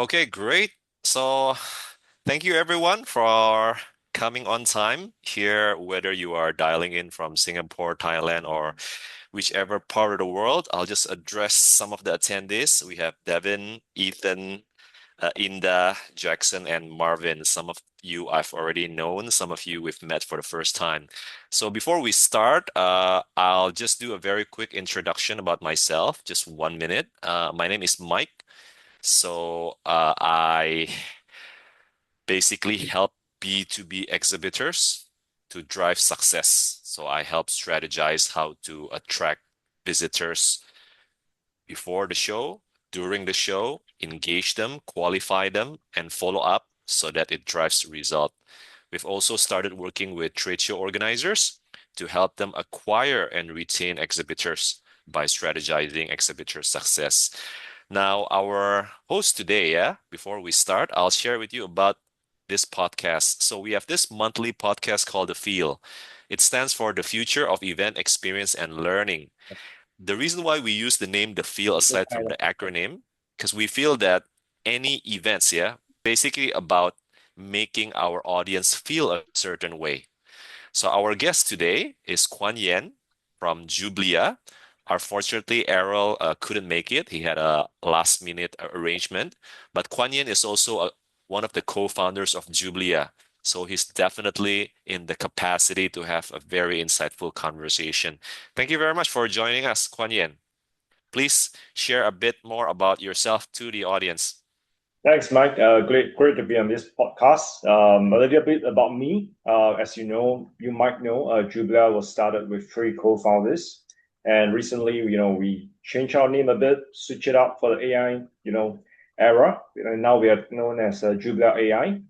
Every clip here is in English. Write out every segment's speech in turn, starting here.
Okay, great. So, thank you everyone for coming on time here, whether you are dialing in from Singapore, Thailand, or whichever part of the world. I'll just address some of the attendees. We have Devin, Ethan, Inda, Jackson, and Marvin. Some of you I've already known, some of you we've met for the first time. So, before we start, I'll just do a very quick introduction about myself, just 1 minute. My name is Mike. I basically help B2B exhibitors to drive success. So I help strategize how to attract visitors before the show, during the show, engage them, qualify them, and follow up so that it drives result. We've also started working with trade show organizers to help them acquire and retain exhibitors by strategizing exhibitor success. Now, our host today, before we start, I'll share with you about this podcast. So, we have this monthly podcast called The Feel. It stands for the Future of Event Experience and Learning. The reason why we use the name The Feel aside from the acronym, because we feel that any events, basically about making our audience feel a certain way. So our guest today is Kuan Yan from Jublia. Unfortunately, Errol couldn't make it. He had a last minute arrangement. But Kuan Yan is also one of the co-founders of Jublia. So he's definitely in the capacity to have a very insightful conversation. Thank you very much for joining us, Kuan Yan. Please share a bit more about yourself to the audience. Thanks, Mike. Great to be on this podcast. A little bit about me. As you might know, Jublia was started with three co-founders, and recently, we changed our name a bit, switch it up for the AI, era. And now we are known as Jublia AI.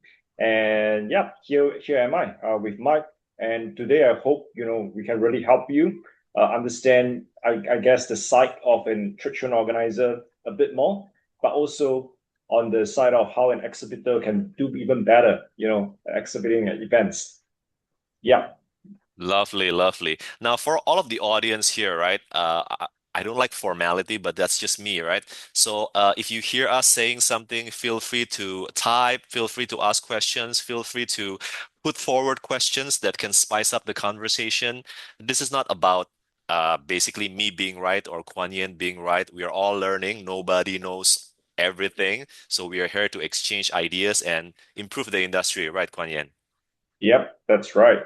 And yeah, here am I with Mike. And today, I hope we can really help you understand, I guess, the side of an trade show organizer a bit more, but also on the side of how an exhibitor can do even better, exhibiting at events. Yeah. Lovely, lovely. Now, for all of the audience here, right? I don't like formality, but that's just me, right? So, if you hear us saying something, feel free to type, feel free to ask questions, feel free to put forward questions that can spice up the conversation. This is not about basically me being right or Kuan Yin being right. We are all learning. Nobody knows everything. So we are here to exchange ideas and improve the industry, right, Kuan Yin? Yep, that's right.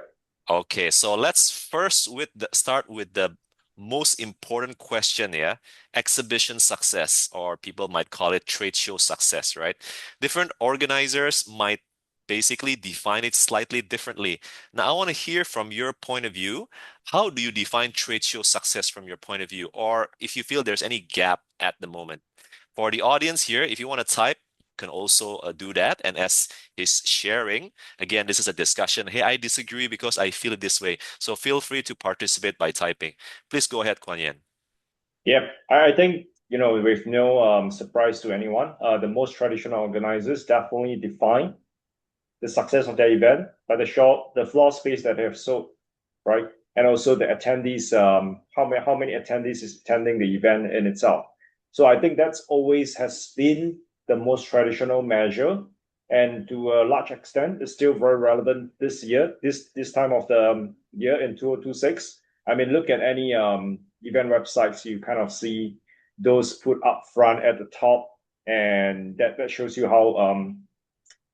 Okay, so let's first start with the most important question, yeah? Exhibition success, or people might call it trade show success, right? Different organizers might basically define it slightly differently. Now, I want to hear from your point of view. How do you define trade show success from your point of view? Or if you feel there's any gap at the moment. For the audience here, if you want to type, you can also do that. And as he's sharing, again, this is a discussion. Hey, I disagree because I feel it this way. So feel free to participate by typing. Please go ahead, Kuan Yin. Yep. I think, with no surprise to anyone, the most traditional organizers definitely define the success of their event by the floor space that they have sold, right? And also the attendees, how many attendees is attending the event in itself. So I think that's always has been the most traditional measure, and to a large extent, is still very relevant this year, this time of the year in 2026. I mean, look at any event websites, you kind of see those put up front at the top, and that shows you how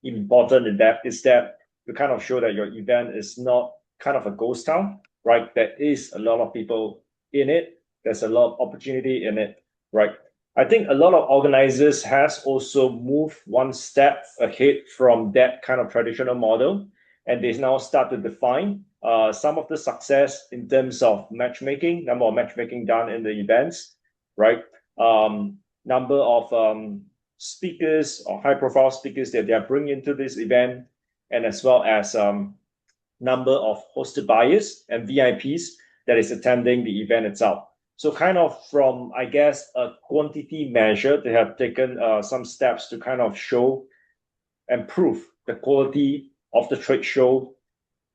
important that is that to kind of show that your event is not kind of a ghost town, right? There is a lot of people in it. There's a lot of opportunity in it, right? I think a lot of organizers has also moved one step ahead from that kind of traditional model, and they now start to define some of the success in terms of matchmaking, number of matchmaking done in the events, right? Number of speakers or high profile speakers that they are bringing into this event, and as well as number of hosted buyers and VIPs that is attending the event itself. So kind of from, I guess, a quantity measure, they have taken some steps to kind of show and prove the quality of the trade show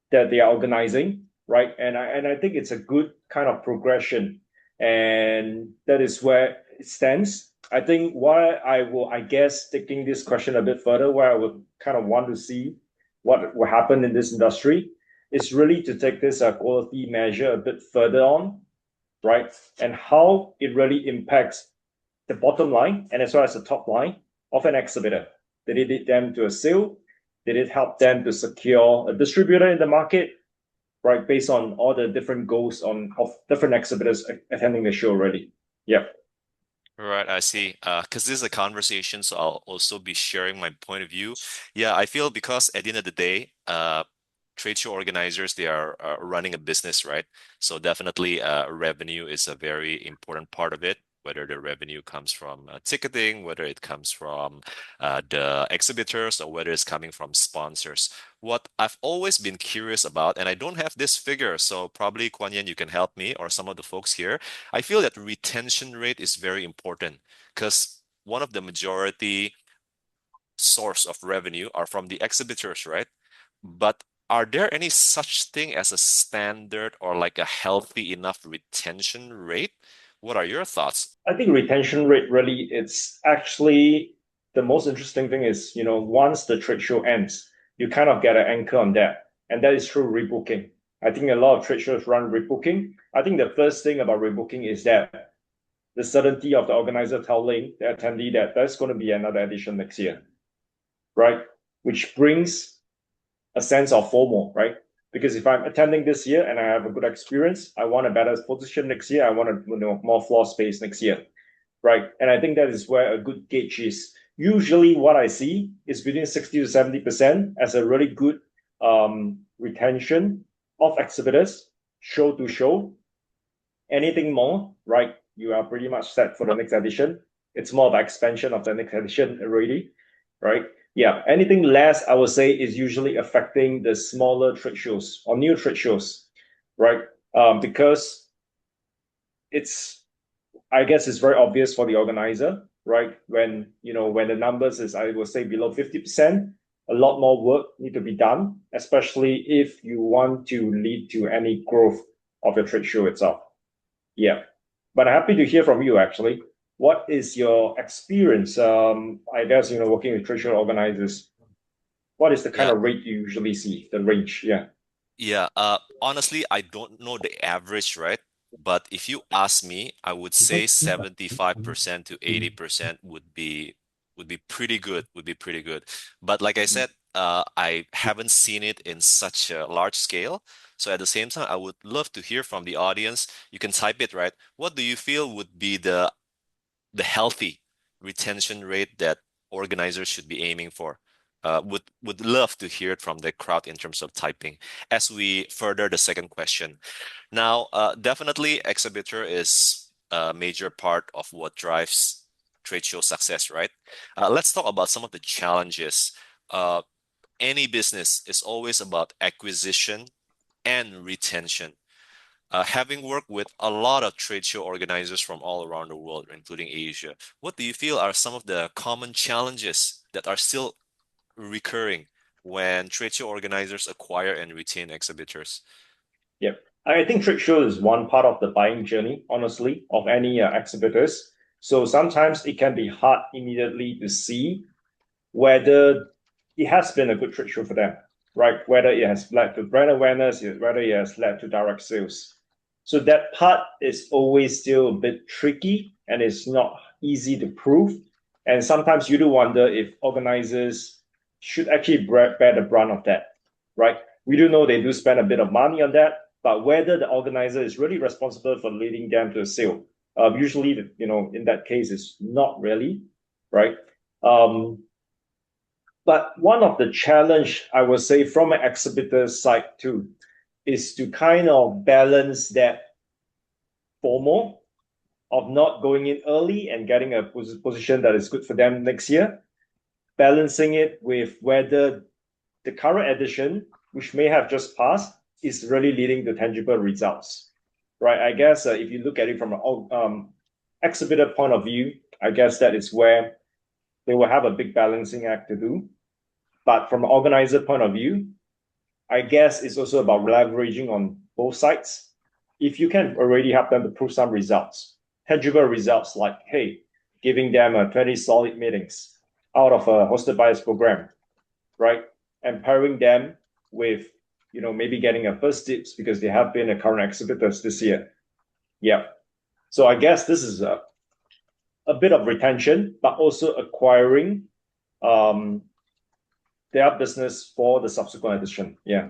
that they are organizing, right? And I think it's a good kind of progression, and that is where it stands. I think why I guess, taking this question a bit further, where I would kind of want to see what will happen in this industry is really to take this quality measure a bit further on, right? And how it really impacts the bottom line and as well as the top line of an exhibitor. Did it lead them to a sale? Did it help them to secure a distributor in the market? Right, based on all the different goals of different exhibitors attending the show already. Yeah. Right, I see. Because this is a conversation, so I'll also be sharing my point of view. Yeah, I feel because at the end of the day, trade show organizers, they are running a business, right? So definitely, revenue is a very important part of it, whether the revenue comes from ticketing, whether it comes from the exhibitors, or whether it's coming from sponsors. What I've always been curious about, and I don't have this figure, so probably Kuan Yan, you can help me or some of the folks here. I feel that retention rate is very important because one of the majority source of revenue are from the exhibitors, right? But are there any such thing as a standard or like a healthy enough retention rate? What are your thoughts? I think retention rate really, it's actually the most interesting thing is, once the trade show ends, you kind of get an anchor on that. And that is through rebooking. I think a lot of trade shows run rebooking. I think the first thing about rebooking is that the certainty of the organizer telling the attendee that there's going to be another edition next year, right? Which brings a sense of FOMO, right? Because if I'm attending this year and I have a good experience, I want a better position next year. I want more floor space next year, right? And I think that is where a good gauge is. Usually, what I see is between 60 to 70% as a really good retention of exhibitors, show to show. Anything more, right? You are pretty much set for the next edition. It's more of expansion of the next edition already, right? Yeah, anything less, I would say, is usually affecting the smaller trade shows or new trade shows, right? Because I guess it's very obvious for the organizer, right? When the numbers is, I would say, below 50%, a lot more work need to be done, especially if you want to lead to any growth of your trade show itself. Yeah, but happy to hear from you actually. What is your experience? I guess working with trade show organizers. What is the kind Yeah, of rate you usually see? The range, yeah. yeah. Honestly, I don't know the average, right? But if you ask me, I would say 75% to 80% would be pretty good, would be pretty good. But like I said, I haven't seen it in such a large scale. So at the same time, I would love to hear from the audience. You can type it, right? What do you feel would be the healthy retention rate that organizers should be aiming for? Would love to hear it from the crowd in terms of typing as we further the second question. Now, definitely exhibitor is a major part of what drives trade show success, right? Let's talk about some of the challenges. Uh, any business is always about acquisition and retention. Having worked with a lot of trade show organizers from all around the world, including Asia, what do you feel are some of the common challenges that are still recurring when trade show organizers acquire and retain exhibitors? Yep. I think trade show is one part of the buying journey, honestly, of any exhibitors. So sometimes it can be hard immediately to see whether it has been a good trade show for them, right? Whether it has led to brand awareness, whether it has led to direct sales. So that part is always still a bit tricky and it's not easy to prove. And sometimes you do wonder if organizers should actually bear the brunt of that, right? We do know they do spend a bit of money on that, but whether the organizer is really responsible for leading them to a sale, usually, in that case, is not really, right? But one of the challenge, I would say, from an exhibitor side too, is to kind of balance that FOMO of not going in early and getting a position that is good for them next year, balancing it with whether the current edition, which may have just passed, is really leading to tangible results, right? I guess if you look at it from an exhibitor point of view, I guess that is where they will have a big balancing act to do. But from an organizer point of view, I guess it's also about leveraging on both sides. If you can already help them to prove some results, tangible results like, hey, giving them 20 solid meetings out of a hosted buyers program, right? Empowering them with, maybe getting a first tips because they have been a current exhibitors this year. Yeah. So I guess this is a bit of retention, but also acquiring um, their business for the subsequent edition. Yeah.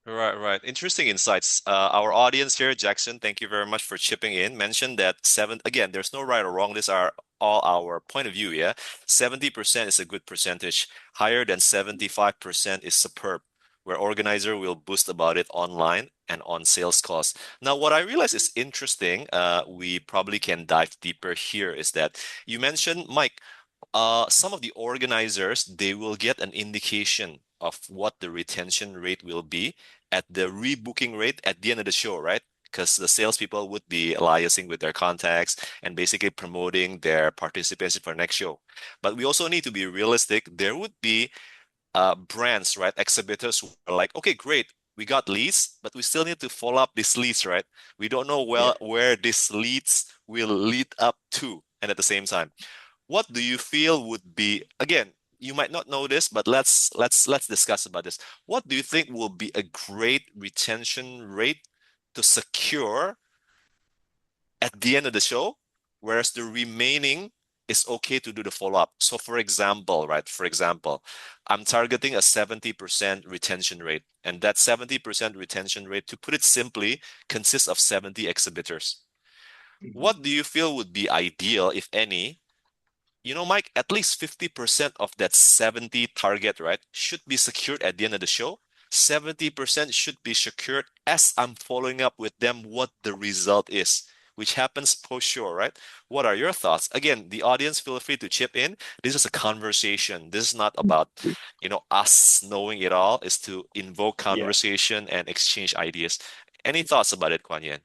Right. Interesting insights. Our audience here, Jackson, thank you very much for chipping in. Mentioned that again, there's no right or wrong. These are all our point of view, yeah? 70% is a good percentage. Higher than 75% is superb, where organizer will boost about it online and on sales costs. Now, what I realize is interesting, we probably can dive deeper here, is that you mentioned, Mike, some of the organizers, they will get an indication of what the retention rate will be at the rebooking rate at the end of the show, right? Because the salespeople would be liaising with their contacts and basically promoting their participation for next show. But we also need to be realistic. There would be brands, right? Exhibitors who are like, okay, great, we got leads, but we still need to follow up these leads, right? We don't know Yeah. where these leads will lead up to. And at the same time, what do you feel would be, again, you might not know this, but let's discuss about this. What do you think will be a great retention rate to secure at the end of the show, whereas the remaining is okay to do the follow-up? So for example, right, I'm targeting a 70% retention rate, and that 70% retention rate, to put it simply, consists of 70 exhibitors. What do you feel would be ideal, if any? Mike, at least 50% of that 70 target, right, should be secured at the end of the show. 70% should be secured as I'm following up with them what the result is, which happens post show, right? What are your thoughts? Again, the audience, feel free to chip in. This is a conversation. This is not about, us knowing it all. It's to invoke Yeah. conversation and exchange ideas. Any thoughts about it, Kuan Yan?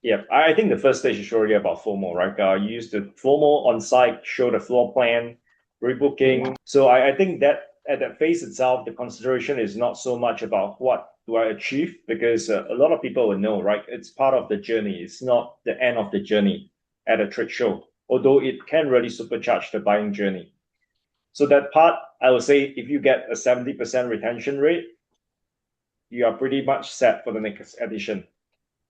Yeah, I think the first stage is already about FOMO, right? You use the FOMO on site, show the floor plan, rebooking. So I think that at that phase itself, the consideration is not so much about what do I achieve, because a lot of people will know, right? It's part of the journey. It's not the end of the journey at a trade show, although it can really supercharge the buying journey. So that part, I would say, if you get a 70% retention rate, you are pretty much set for the next edition,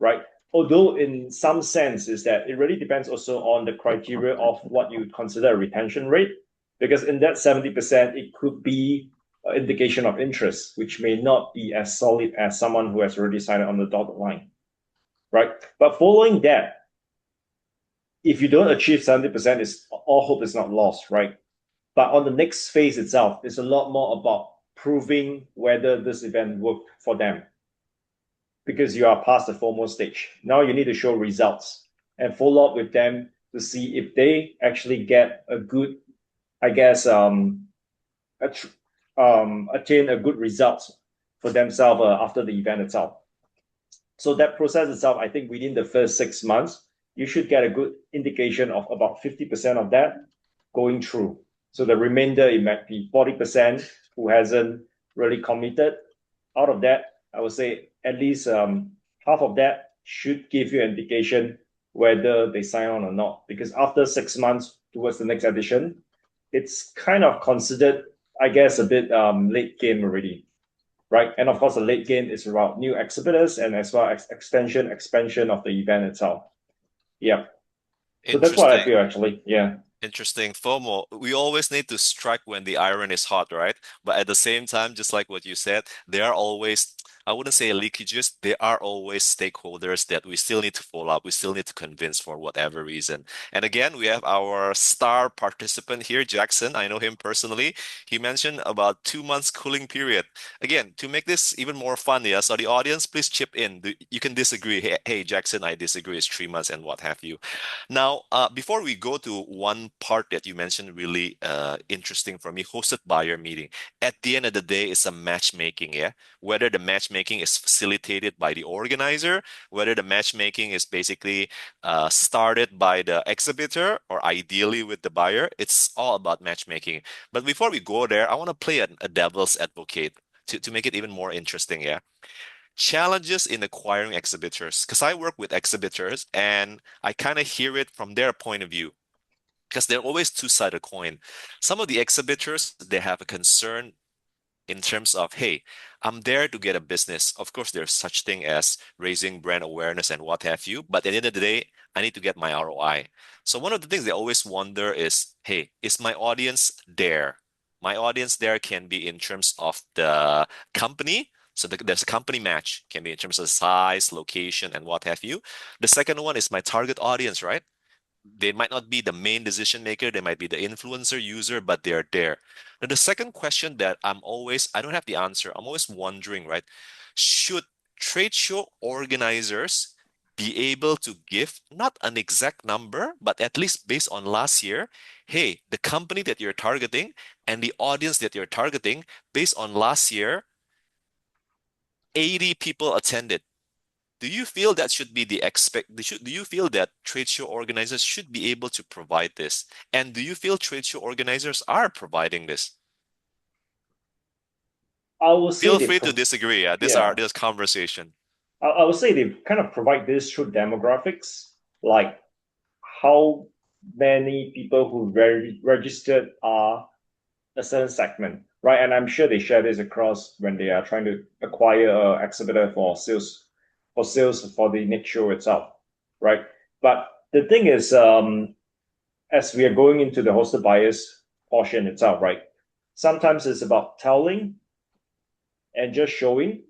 right? Although in some sense is that it really depends also on the criteria of what you consider a retention rate, because in that 70%, it could be an indication of interest, which may not be as solid as someone who has already signed on the dotted line, right? But following that, if you don't achieve 70%, it's all hope is not lost, right? But on the next phase itself, it's a lot more about proving whether this event worked for them, because you are past the FOMO stage. Now you need to show results and follow up with them to see if they actually get a good, I guess, attain a good result for themselves after the event itself. So that process itself, I think within the first 6 months, you should get a good indication of about 50% of that going through. So the remainder, it might be 40% who hasn't really committed. Out of that, I would say at least half of that should give you an indication whether they sign on or not. Because after 6 months towards the next edition, it's kind of considered, I guess, a bit late game already, right? And of course, the late game is around new exhibitors and as well as expansion of the event itself. Yeah. So that's what I Interesting. feel actually. Yeah. Interesting. FOMO. We always need to strike when the iron is hot, right? But at the same time, just like what you said, there are always, I wouldn't say leakages, there are always stakeholders that we still need to follow up. We still need to convince for whatever reason. And again, we have our star participant here, Jackson. I know him personally. He mentioned about 2 months cooling period. Again, to make this even more fun, yeah. So the audience, please chip in. You can disagree. Hey, Jackson, I disagree. It's 3 months and what have you. Now, before we go to one part that you mentioned really interesting for me, hosted buyer meeting. At the end of the day, it's a matchmaking, yeah? Whether the matchmaking is facilitated by the organizer, whether the matchmaking is basically started by the exhibitor or ideally with the buyer, it's all about matchmaking. But before we go there, I want to play a devil's advocate to make it even more interesting, yeah? Challenges in acquiring exhibitors, because I work with exhibitors and I kind of hear it from their point of view. because they're always two-sided coin. Some of the exhibitors, they have a concern in terms of, hey, I'm there to get a business. Of course, there's such thing as raising brand awareness and what have you, but at the end of the day, I need to get my ROI. So one of the things they always wonder is, hey, is my audience there? My audience there can be in terms of the company. So there's a company match, can be in terms of size, location, and what have you. The second one is my target audience, right? They might not be the main decision maker, they might be the influencer user, but they're there. Now, the second question that I don't have the answer. I'm always wondering, right? Should trade show organizers be able to give not an exact number, but at least based on last year, hey, the company that you're targeting and the audience that you're targeting, based on last year, 80 people attended. Do you feel that should be the do you feel that trade show organizers should be able to provide this? And do you feel trade show organizers are providing this? I will say Feel free to disagree. Yeah, yeah, this conversation. I would say they kind of provide this through demographics, like how many people who registered are a certain segment, right? And I'm sure they share this across when they are trying to acquire a exhibitor for sales for the next show itself, right? But the thing is, as we are going into the hosted buyers portion itself, right? Sometimes it's about telling and just showing,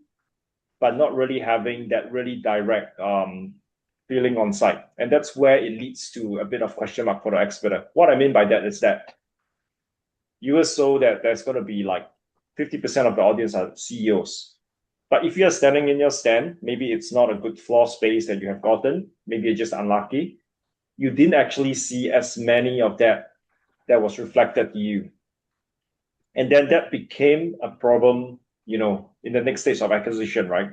but not really having that really direct feeling on site. And that's where it leads to a bit of question mark for the exhibitor. What I mean by that is that you assume that there's going to be like 50% of the audience are CEOs. But if you're standing in your stand, maybe it's not a good floor space that you have gotten. Maybe you're just unlucky. You didn't actually see as many of that was reflected to you. And then that became a problem, in the next stage of acquisition, right?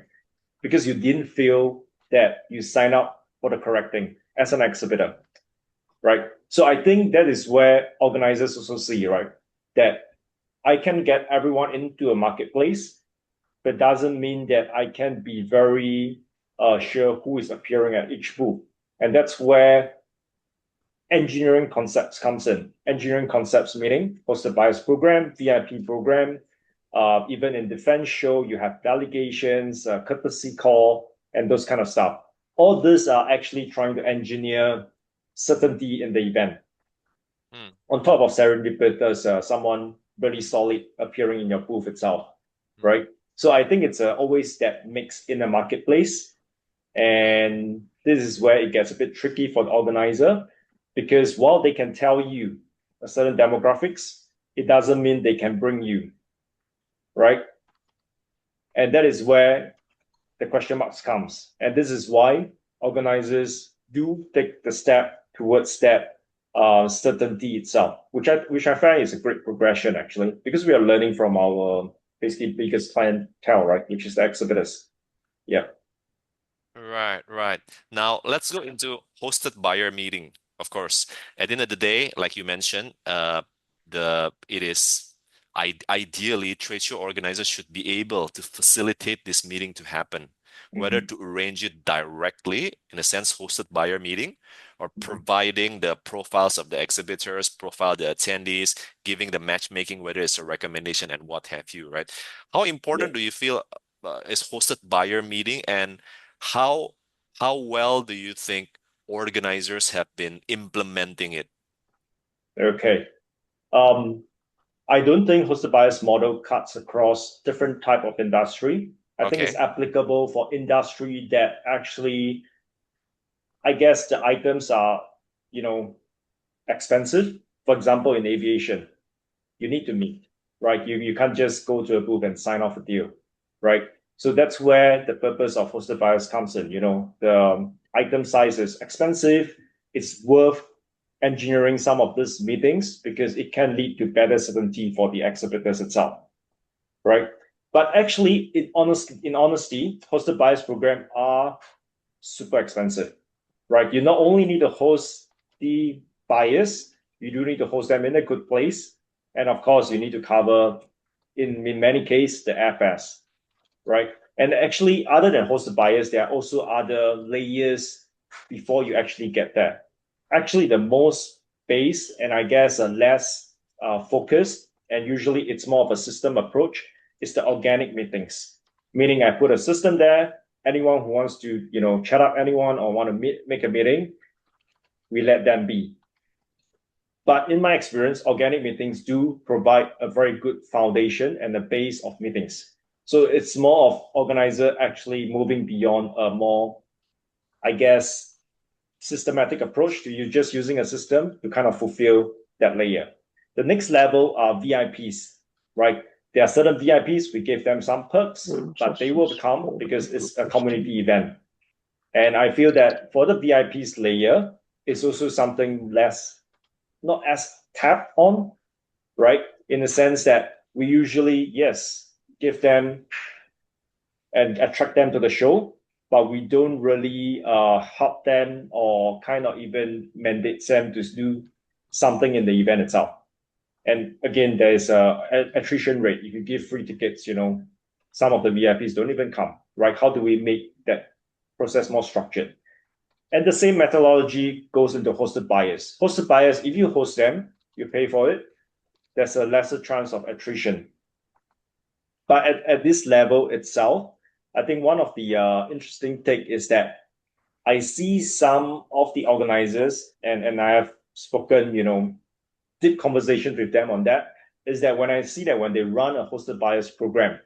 Because you didn't feel that you sign up for the correct thing as an exhibitor, right? So I think that is where organizers also see, right? That I can get everyone into a marketplace, but doesn't mean that I can be very sure who is appearing at each booth. And that's where engineering concepts comes in. Engineering concepts meaning hosted buyers program, VIP program, even in defense show, you have delegations, courtesy call, and those kind of stuff. All these are actually trying to engineer certainty in the event. Hmm. On top of serendipitous, someone really solid appearing in your booth itself, Hmm. right? So I think it's always that mix in the marketplace. And this is where it gets a bit tricky for the organizer because while they can tell you a certain demographics, it doesn't mean they can bring you, right? And that is where the question marks comes. And this is why organizers do take the step towards that certainty itself, which I find is a great progression actually, because we are learning from our basically biggest clientele, right, which is the exhibitors. Yeah. Right, right. Now let's go into hosted buyer meeting. Of course, at the end of the day, like you mentioned, it is ideally trade show organizers should be able to facilitate this meeting to happen, whether Mm-hmm. to arrange it directly in a sense hosted buyer meeting, or Mm-hmm. providing the profiles of the exhibitors, profile the attendees, giving the matchmaking, whether it's a recommendation and what have you, right? How Yeah. important do you feel is hosted buyer meeting, and how how well do you think organizers have been implementing it? Okay. Um, I don't think hosted bias model cuts across different type of industry. I think it's Okay. applicable for industry that actually, I guess the items are, you know, expensive. For example, in aviation, you need to meet, right? You can't just go to a booth and sign off a deal, right? So that's where the purpose of hosted buyers comes in. The item size is expensive. It's worth engineering some of these meetings because it can lead to better certainty for the exhibitors itself, right? But actually, in honesty, hosted buyers program are super expensive, right? You not only need to host the buyers, you do need to host them in a good place. And of course, you need to cover, in many cases, the airfares, right? And actually, other than hosted buyers, there are also other layers before you actually get there. Actually, the most based and I guess less focused, and usually it's more of a system approach, is the organic meetings. Meaning I put a system there. Anyone who wants to, chat up anyone or want to make a meeting, we let them be. But in my experience, organic meetings do provide a very good foundation and a base of meetings. So it's more of organizer actually moving beyond a more, I guess, systematic approach to you just using a system to kind of fulfill that layer. The next level are VIPs, right? There are certain VIPs, we give them some perks, but they will become because it's a community event. And I feel that for the VIPs layer, it's also something not as tapped on, right? In the sense that we usually, yes, give them and attract them to the show, but we don't really help them or kind of even mandate them to do something in the event itself. And again, there's an attrition rate. If you give free tickets, some of the VIPs don't even come, right? How do we make that process more structured? And the same methodology goes into hosted buyers. Hosted buyers, if you host them, you pay for it, there's a lesser chance of attrition. But at this level itself, I think one of the interesting take is that I see some of the organizers, and I have spoken, deep conversations with them on that, is that when I see that when they run a hosted buyers program,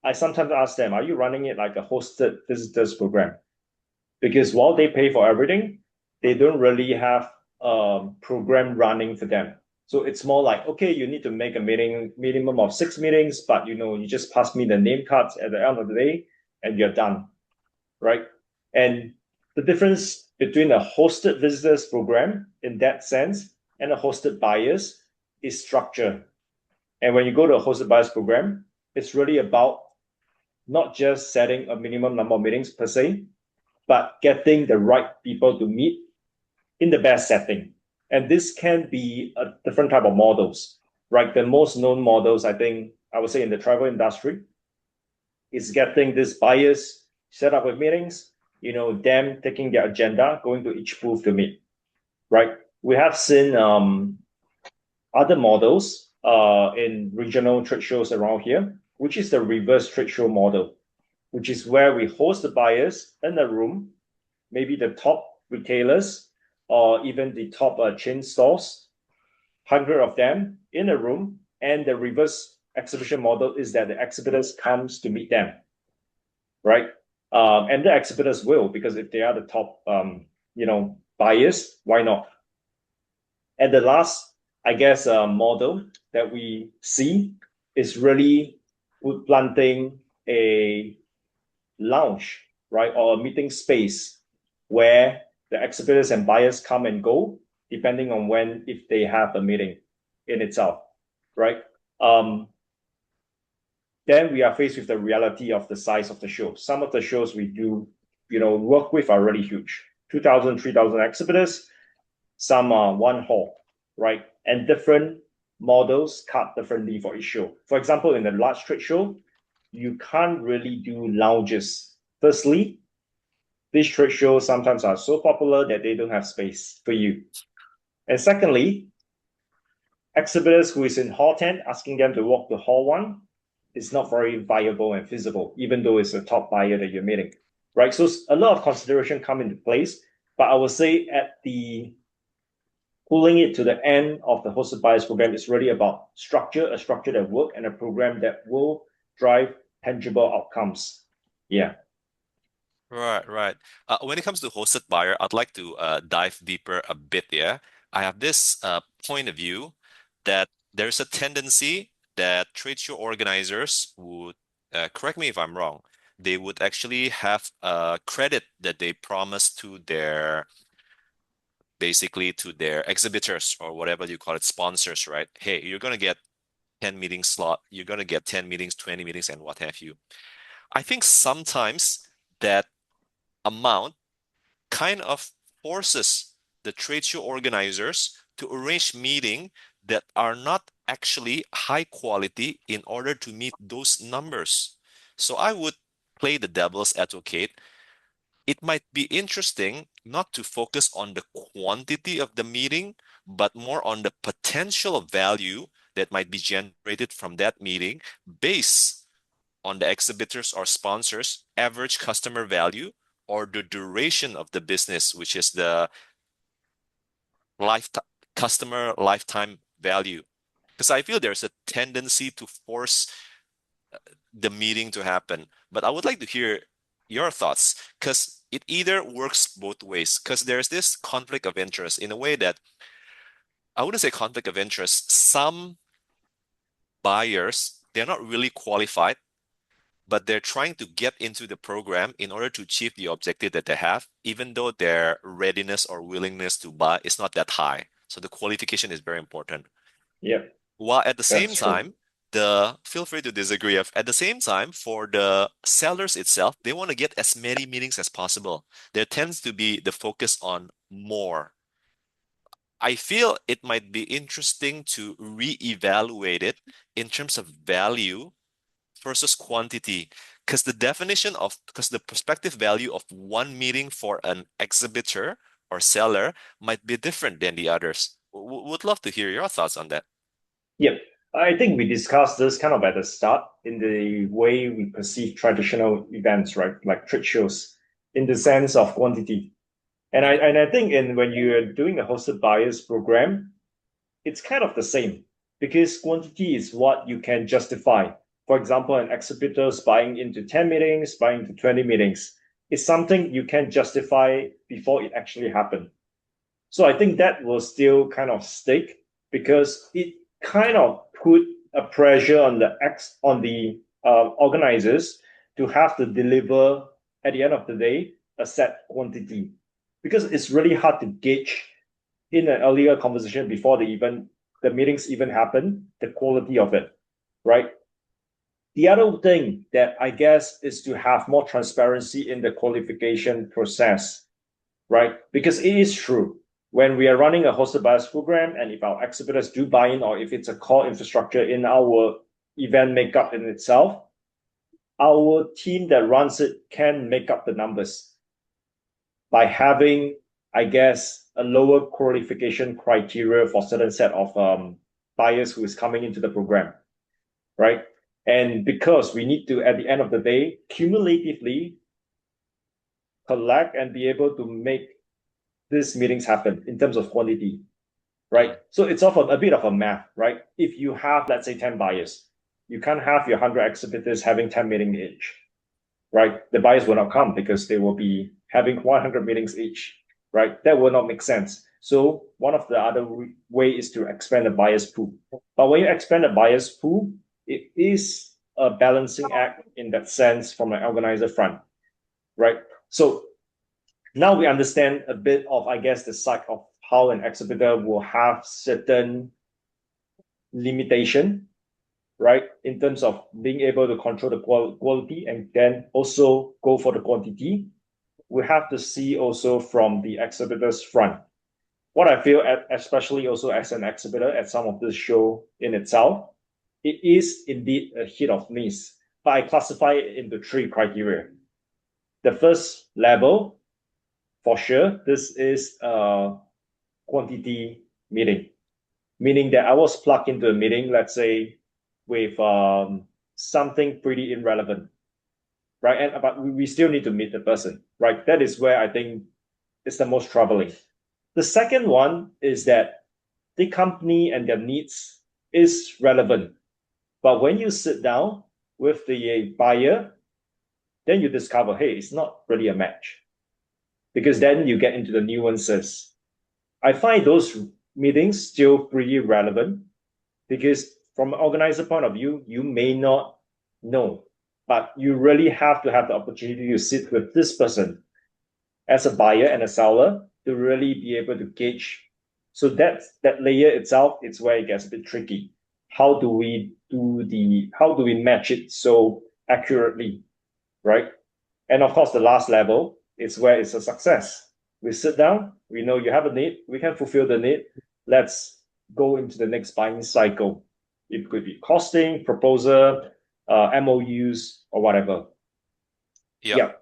I sometimes ask them, are you running it like a hosted visitors program? Because while they pay for everything, they don't really have a program running for them. So it's more like, okay, you need to make a minimum of 6 meetings, but you just pass me the name cards at the end of the day and you're done, right? And the difference between a hosted visitors program in that sense and a hosted buyers is structure. And when you go to a hosted buyers program, it's really about not just setting a minimum number of meetings per se, but getting the right people to meet in the best setting. And this can be a different type of models, right? The most known models, I think, I would say in the travel industry, is getting these buyers set up with meetings, them taking their agenda, going to each booth to meet, right? We have seen other models in regional trade shows around here, which is the reverse trade show model, which is where we host the buyers in a room, maybe the top retailers or even the top chain stores, 100 of them in a room, and the reverse exhibition model is that the exhibitors comes to meet them, right? And the exhibitors will, because if they are the top, buyers, why not? And the last, I guess, model that we see is really planting a lounge, right, or a meeting space where the exhibitors and buyers come and go depending on if they have a meeting in itself, right? Then we are faced with the reality of the size of the show. Some of the shows we do, work with are really huge, 2,000, 3,000 exhibitors. Some are one hall, right? And different models cut differently for each show. For example, in the large trade show, you can't really do lounges. Firstly, these trade shows sometimes are so popular that they don't have space for you. And secondly, exhibitors who is in hall 10, asking them to walk to hall 1 is not very viable and feasible, even though it's a top buyer that you're meeting, right? So a lot of consideration come into place, but I would say at the pulling it to the end of the hosted buyers program is really about structure, a structure that work and a program that will drive tangible outcomes. Yeah. Right, right. When it comes to hosted buyer, I'd like to dive deeper a bit. Yeah, I have this point of view that there's a tendency that trade show organizers would, correct me if I'm wrong, they would actually have a credit that they promise to their, basically to their exhibitors or whatever you call it, sponsors, right? Hey, you're gonna get 10 meeting slot, you're gonna get 10 meetings, 20 meetings, and what have you. I think sometimes that amount kind of forces the trade show organizers to arrange meetings that are not actually high quality in order to meet those numbers. So I would play the devil's advocate. It might be interesting not to focus on the quantity of the meeting, but more on the potential value that might be generated from that meeting based on the exhibitors or sponsors' average customer value or the duration of the business, which is the lifetime customer lifetime value. Because I feel there's a tendency to force the meeting to happen. But I would like to hear your thoughts because it either works both ways. Because there's this conflict of interest in a way that I wouldn't say conflict of interest. Some buyers, they're not really qualified, but they're trying to get into the program in order to achieve the objective that they have, even though their readiness or willingness to buy is not that high. So the qualification is very important. Yeah, While at the same that's true. time, the feel free to disagree. At the same time, for the sellers itself, they want to get as many meetings as possible. There tends to be the focus on more. I feel it might be interesting to reevaluate it in terms of value versus quantity, because the perspective value of one meeting for an exhibitor or seller might be different than the others. Would love to hear your thoughts on that. Yep. I think we discussed this kind of at the start in the way we perceive traditional events, right? Like trade shows, in the sense of quantity. Mm, And I think when you're doing a hosted buyers program, it's kind of the same because quantity is what you can justify. For example, an exhibitor's buying into 10 meetings, buying into 20 meetings. It's something you can justify before it actually happened. So I think that will still kind of stick because it kind of put a pressure on the organizers to have to deliver at the end of the day a set quantity because it's really hard to gauge in an earlier conversation before the meetings even happen the quality of it, right? The other thing that I guess is to have more transparency in the qualification process, right? Because it is true when we are running a hosted buyers program, and if our exhibitors do buy in, or if it's a core infrastructure in our event makeup in itself, our team that runs it can make up the numbers by having, I guess, a lower qualification criteria for certain set of buyers who is coming into the program, right? And because we need to, at the end of the day, cumulatively collect and be able to make these meetings happen in terms of quantity, right? mm, So it's of a bit of a math, right? If you have, let's say, 10 buyers, you can't have your 100 exhibitors having 10 meetings each, right? The buyers will not come because they will be having 100 meetings each, right? That will not make sense. So one of the other way is to expand the buyers pool. But when you expand the buyers pool, it is a balancing act in that sense from an organizer front, right? So now we understand a bit of, I guess, the side of how an exhibitor will have certain limitation, right, in terms of being able to control the quality and then also go for the quantity. We have to see also from the exhibitor's front. What I feel, especially also as an exhibitor at some of this show in itself, it is indeed a hit or miss. But I classify it into three criteria. The first level, for sure, this is a quantity meeting, meaning that I was plugged into a meeting, let's say, with something pretty irrelevant, right? And but we still need to meet the person, right? That is where I think it's the most troubling. The second one is that the company and their needs is relevant, but when you sit down with the buyer, then you discover, hey, it's not really a match because then you get into the nuances. I find those meetings still pretty relevant because from an organizer point of view, you may not know, but you really have to have the opportunity to sit with this person as a buyer and a seller to really be able to gauge. So that layer itself, it's where it gets a bit tricky. How do we match it so accurately, right? And of course, the last level is where it's a success. We sit down, we know you have a need, we can fulfill the need. Let's go into the next buying cycle. It could be costing, proposal, MOUs, or whatever. yeah. Yeah.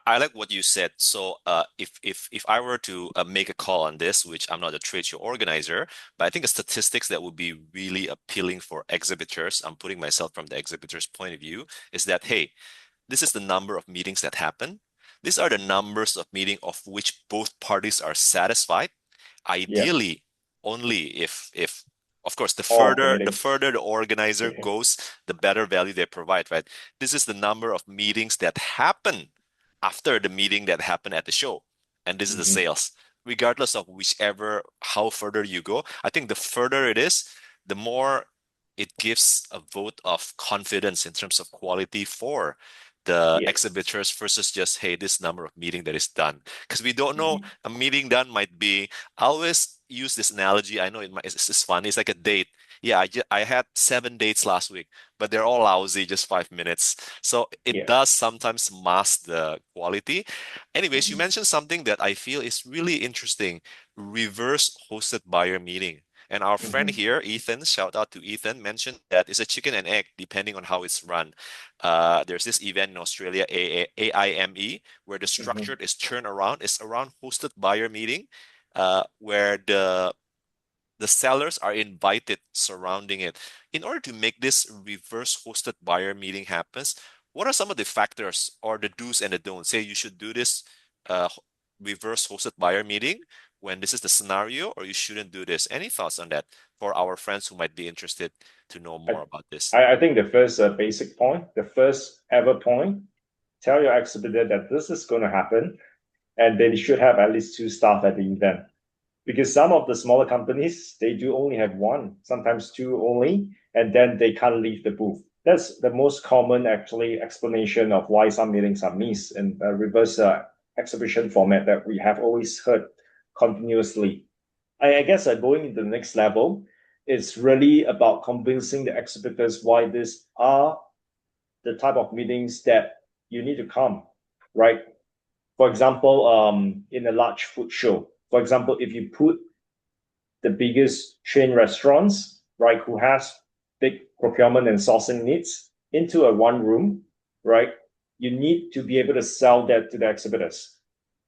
I like what you said. So, if I were to make a call on this, which I'm not a trade show organizer, but I think the statistics that would be really appealing for exhibitors, I'm putting myself from the exhibitor's point of view, is that hey, this is the number of meetings that happen. These are the numbers of meeting of which both parties are satisfied. Yeah, Ideally, only if of course all of the the meetings. further the organizer goes, the better value they provide, right? This is the number of meetings that happen after the meeting that happened at the show. And this is the Mhm. sales. Regardless of whichever how further you go, I think the further it is, the more it gives a vote of confidence in terms of quality for the Yes. exhibitors versus just, hey, this number of meeting that is done. Because we don't know, Mhm. a meeting done might be, I always use this analogy. I know it's funny. It's like a date. Yeah, I had 7 dates last week, but they're all lousy, just 5 minutes. So it Yeah. does sometimes mask the quality. Anyways, you Mhm. mentioned something that I feel is really interesting, reverse hosted buyer meeting. And our friend Mhm. here, Ethan, shout out to Ethan, mentioned that it's a chicken and egg depending on how it's run. There's this event in Australia, AIME, where the structure Mhm. is turned around. It's around hosted buyer meeting, where the sellers are invited surrounding it. In order to make this reverse hosted buyer meeting happens, what are some of the factors or the do's and the don'ts? Say you should do this reverse hosted buyer meeting when this is the scenario, or you shouldn't do this. Any thoughts on that for our friends who might be interested to know I, more about this? I think the first basic point, the first ever point, tell your exhibitor that this is going to happen, and they should have at least two staff at the event. Because some of the smaller companies, they do only have one, sometimes two only, and then they can't leave the booth. That's the most common actually explanation of why some meetings are missed in a reverse exhibition format that we have always heard continuously. I guess going to the next level, it's really about convincing the exhibitors why these are the type of meetings that you need to come, right? For example, in a large food show, for example, if you put the biggest chain restaurants, right, who has big procurement and sourcing needs into a one room, right, you need to be able to sell that to the exhibitors.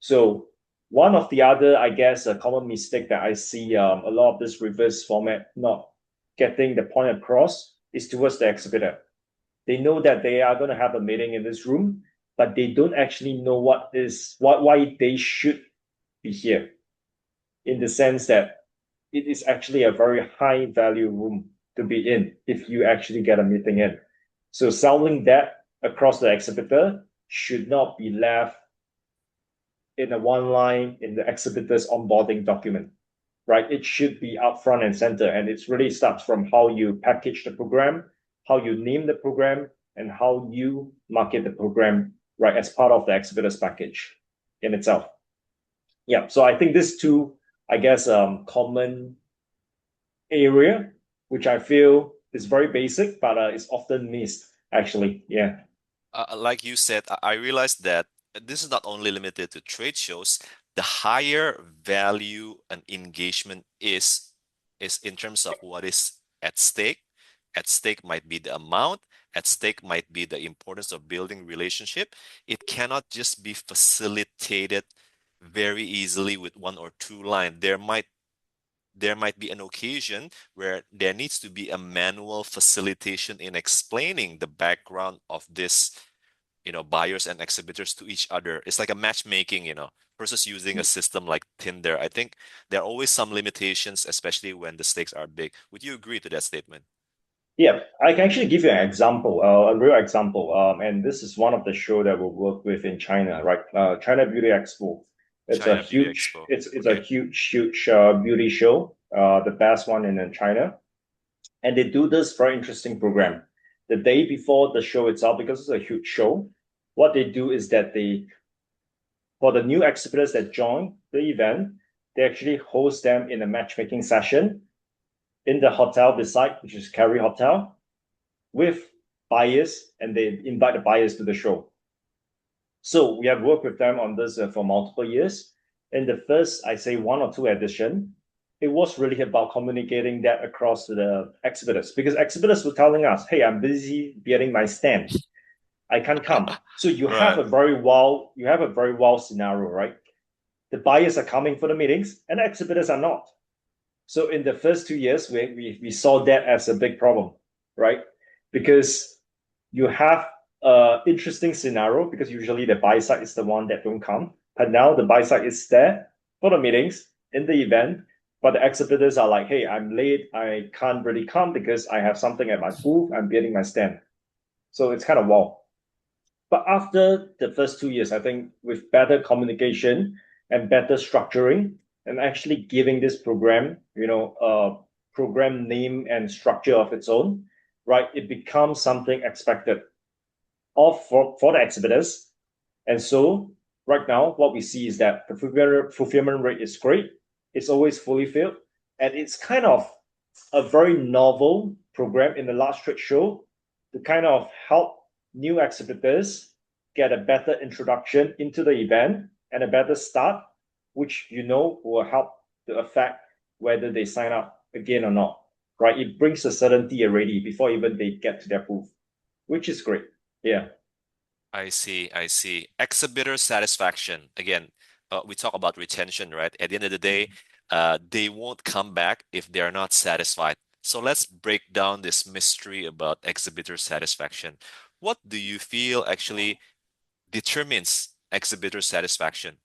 So one of the other, I guess, a common mistake that I see a lot of this reverse format not getting the point across is towards the exhibitor. They know that they are going to have a meeting in this room, but they don't actually know why they should be here in the sense that it is actually a very high value room to be in if you actually get a meeting in. So selling that across the exhibitor should not be left in a one line in the exhibitor's onboarding document, right? It should be up front and center. And it really starts from how you package the program, how you name the program, and how you market the program, right, as part of the exhibitor's package in itself. Yeah. So I think these two, I guess, common area, which I feel is very basic, but it's often missed, actually. Yeah. Like you said, I realized that this is not only limited to trade shows. The higher value and engagement is in terms of what is at stake. At stake might be the amount. At stake might be the importance of building relationship. It cannot just be facilitated very easily with one or two line. There might be an occasion where there needs to be a manual facilitation in explaining the background of this, buyers and exhibitors to each other. It's like a matchmaking, versus using a system like Tinder. I think there are always some limitations, especially when the stakes are big. Would you agree to that statement? Yeah, I can actually give you an example, a real example. And this is one of the show that we work with in China, right? China Beauty Expo. China Beauty Expo. It's a Okay. huge beauty show, the best one in China. And they do this very interesting program. The day before the show itself, because it's a huge show, what they do is that for the new exhibitors that join the event, they actually host them in a matchmaking session in the hotel beside, which is Carry Hotel, with buyers, and they invite the buyers to the show. So we have worked with them on this for multiple years. In the first, I say, one or two edition, it was really about communicating that across to the exhibitors because exhibitors were telling us, "Hey, I'm busy getting my stand." I can't come. So Right. you have a very wild scenario, right? The buyers are coming for the meetings and the exhibitors are not. So in the first 2 years, we saw that as a big problem, right? Because you have an interesting scenario because usually the buy side is the one that don't come. But now the buy side is there for the meetings in the event, but the exhibitors are like, hey, I'm late. I can't really come because I have something at my booth. I'm building my stand. So it's kind of wow. But after the first 2 years, I think with better communication and better structuring and actually giving this program, a program name and structure of its own, right? It becomes something expected of for the exhibitors. And so right now, what we see is that the fulfillment rate is great. It's always fully filled. And it's kind of a very novel program in the large trade show to kind of help new exhibitors get a better introduction into the event and a better start, which will help to affect whether they sign up again or not. Right? It brings a certainty already before even they get to their booth, which is great. Yeah. I see. I see. Exhibitor satisfaction. Again, we talk about retention, right? At the end of the day, they won't come back if they're not satisfied. So let's break down this mystery about exhibitor satisfaction. What do you feel actually determines exhibitor satisfaction?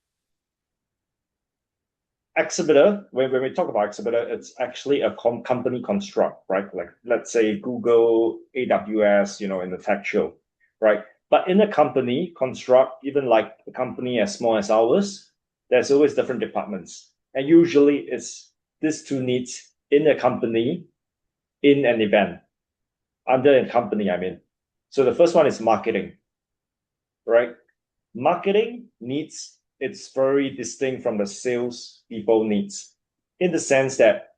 Exhibitor, when we talk about exhibitor, it's actually a company construct, right? Like let's say Google, AWS, in the tech show, right? But in a company construct, even like a company as small as ours, there's always different departments. And usually it's these two needs in a company, in an event, under a company, I mean. So the first one is marketing, right? Marketing needs it's very distinct from the sales people needs in the sense that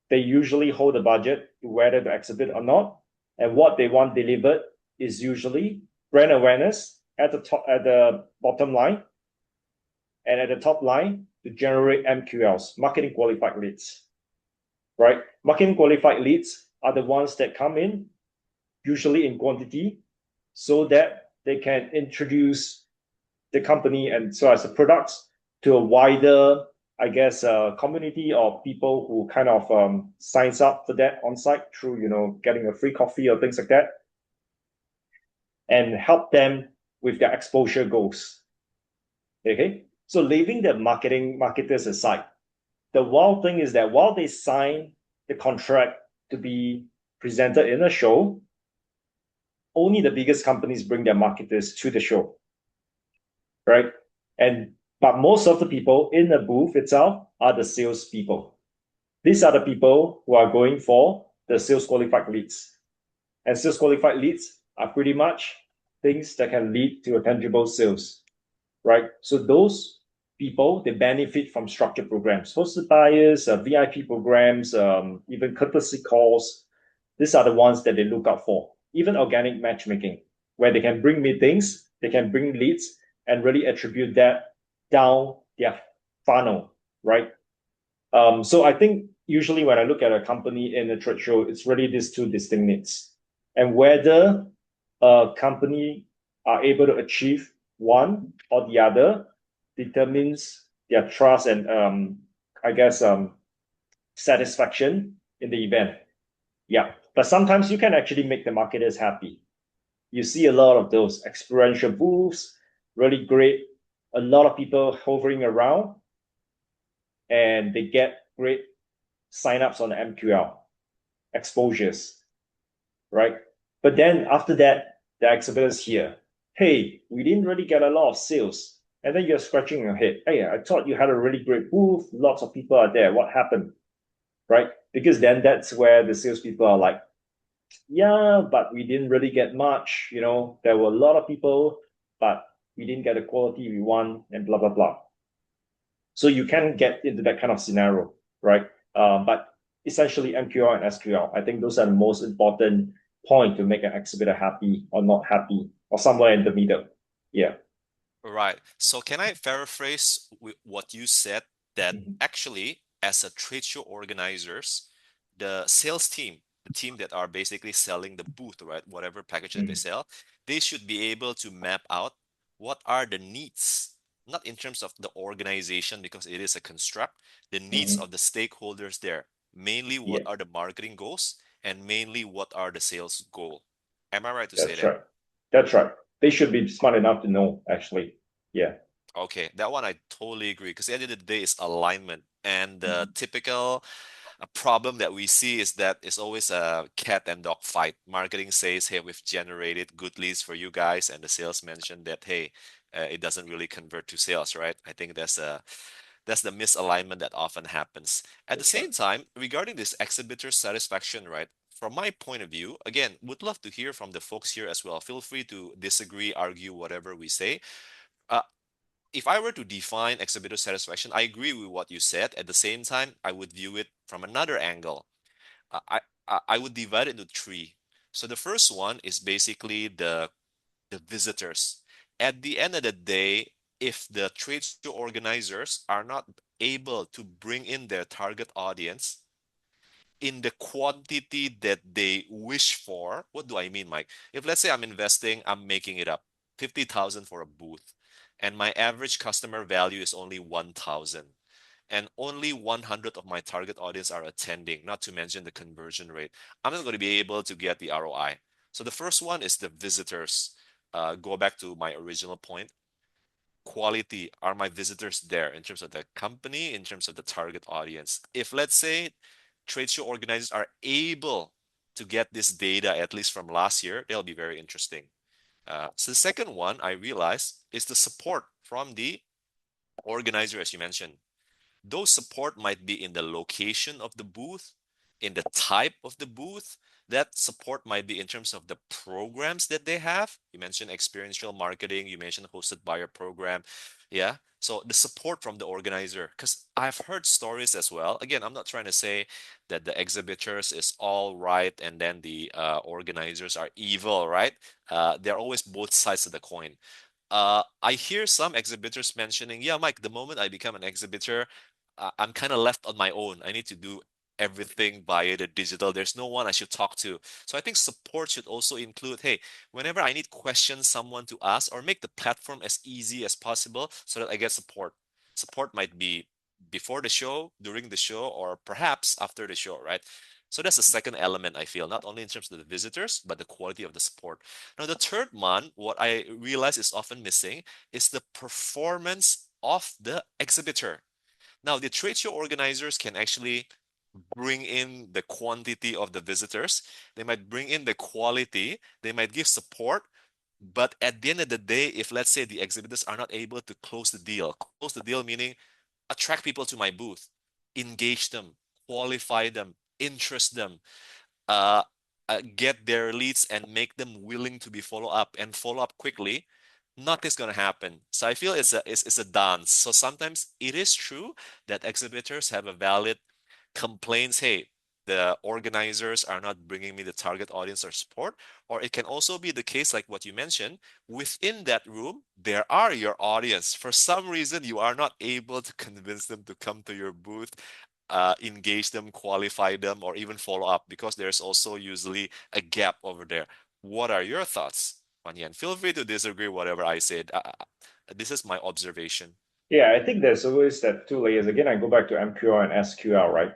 they usually hold the budget to whether to exhibit or not, and what they want delivered is usually brand awareness at the bottom line, and at the top line to generate MQLs, marketing qualified leads, right? Marketing qualified leads are the ones that come in usually in quantity so that they can introduce the company and so as a product to a wider, I guess, community of people who kind of signs up for that on site through, getting a free coffee or things like that, and help them with their exposure goals. Okay, so leaving the marketers aside, the wild thing is that while they sign the contract to be presented in a show, only the biggest companies bring their marketers to the show, right? And but most of the people in the booth itself are the sales people. These are the people who are going for the sales qualified leads. And sales qualified leads are pretty much things that can lead to a tangible sales, right? So those people, they benefit from structured programs, hosted buyers, VIP programs, even courtesy calls. These are the ones that they look out for. Even organic matchmaking, where they can bring meetings, they can bring leads, and really attribute that down their funnel, right? So I think usually when I look at a company in a trade show, it's really these two distinct needs. And whether a company are able to achieve one or the other determines their trust and I guess satisfaction in the event. Yeah. But sometimes you can actually make the marketers happy. You see a lot of those experiential booths, really great, a lot of people hovering around, and they get great signups on the MQL exposures, right? But then after that, the exhibitors here, hey, we didn't really get a lot of sales. And then you're scratching your head. Hey, I thought you had a really great booth. Lots of people are there. What happened? Right? Because then that's where the salespeople are like, yeah, but we didn't really get much. There were a lot of people, but we didn't get the quality we want, and blah blah blah. So you can get into that kind of scenario, right? But essentially, MQL and SQL, I think those are the most important point to make an exhibitor happy or not happy, or somewhere in the middle. Yeah. Right. So can I paraphrase what you said that Mhm. actually, as a trade show organizers, the sales team, the team that are basically selling the booth, right? Whatever package that they sell, they should be able to map out what are the needs, not in terms of the organization because it is a construct, the needs of the stakeholders there. Mainly what Yeah, are the marketing goals and mainly what are the sales goal. Am I right to say that's that? right. That's right. They should be smart enough to know, actually. Yeah. Okay, that one I totally agree because at the end of the day, it's alignment. And the typical problem that we see is that it's always a cat and dog fight. Marketing says, hey, we've generated good leads for you guys, and the sales mentioned that, hey, it doesn't really convert to sales, right? I think that's the misalignment that often happens. At the That's right. same time, regarding this exhibitor satisfaction, right? From my point of view, again, would love to hear from the folks here as well. Feel free to disagree, argue, whatever we say. Uh, if I were to define exhibitor satisfaction, I agree with what you said. At the same time, I would view it from another angle. I would divide it into three. So the first one is basically the visitors. At the end of the day, if the trade show organizers are not able to bring in their target audience in the quantity that they wish for, what do I mean, Mike? If let's say I'm investing, I'm making it up, 50,000 for a booth, and my average customer value is only 1,000, and only 100 of my target audience are attending, not to mention the conversion rate, I'm not going to be able to get the ROI. So the first one is the visitors. Go back to my original point. Quality, are my visitors there in terms of the company, in terms of the target audience? If let's say trade show organizers are able to get this data, at least from last year, they'll be very interesting. So the second one I realized is the support from the organizer, as you mentioned. Those support might be in the location of the booth, in the type of the booth. That support might be in terms of the programs that they have. You mentioned experiential marketing, you mentioned hosted buyer program. Yeah. So the support from the organizer, because I've heard stories as well. Again, I'm not trying to say that the exhibitors is all right and then the organizers are evil, right? They're always both sides of the coin. I hear some exhibitors mentioning, yeah, Mike, the moment I become an exhibitor, I'm kind of left on my own. I need to do everything via the digital. There's no one I should talk to. So I think support should also include, hey, whenever I need questions, someone to ask, or make the platform as easy as possible so that I get support. Support might be before the show, during the show, or perhaps after the show, right? So that's the second element I feel, not only in terms of the visitors, but the quality of the support. Now, the third one, what I realize is often missing is the performance of the exhibitor. Now, the trade show organizers can actually bring in the quantity of the visitors. They might bring in the quality. They might give support. But at the end of the day, if let's say the exhibitors are not able to close the deal meaning attract people to my booth, engage them, qualify them, interest them, uh, get their leads and make them willing to be follow up and follow up quickly, nothing's gonna happen. So I feel it's a dance. So sometimes it is true that exhibitors have a valid complaints. Hey, the organizers are not bringing me the target audience or support. Or it can also be the case, like what you mentioned, within that room, there are your audience. For some reason, you are not able to convince them to come to your booth, engage them, qualify them, or even follow up because there's also usually a gap over there. What are your thoughts, Kuan Yan? Feel free to disagree whatever I said. This is my observation. Yeah, I think there's always that two layers. Again, I go back to MQL and SQL, right?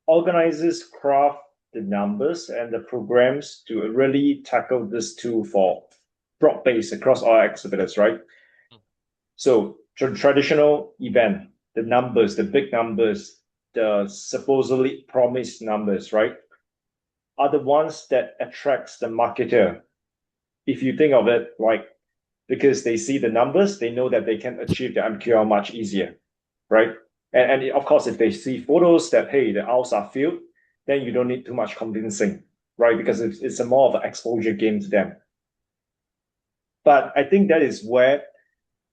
Organizers craft the numbers and the programs to really tackle this tool for broad base across all exhibitors, right? So traditional event, the numbers, the big numbers, the supposedly promised numbers, right, are the ones that attracts the marketer. If you think of it, like because they see the numbers, they know that they can achieve the MQL much easier, right? And of course, if they see photos that hey, the aisles are filled, then you don't need too much convincing, right? Because it's a more of an exposure game to them. But I think that is where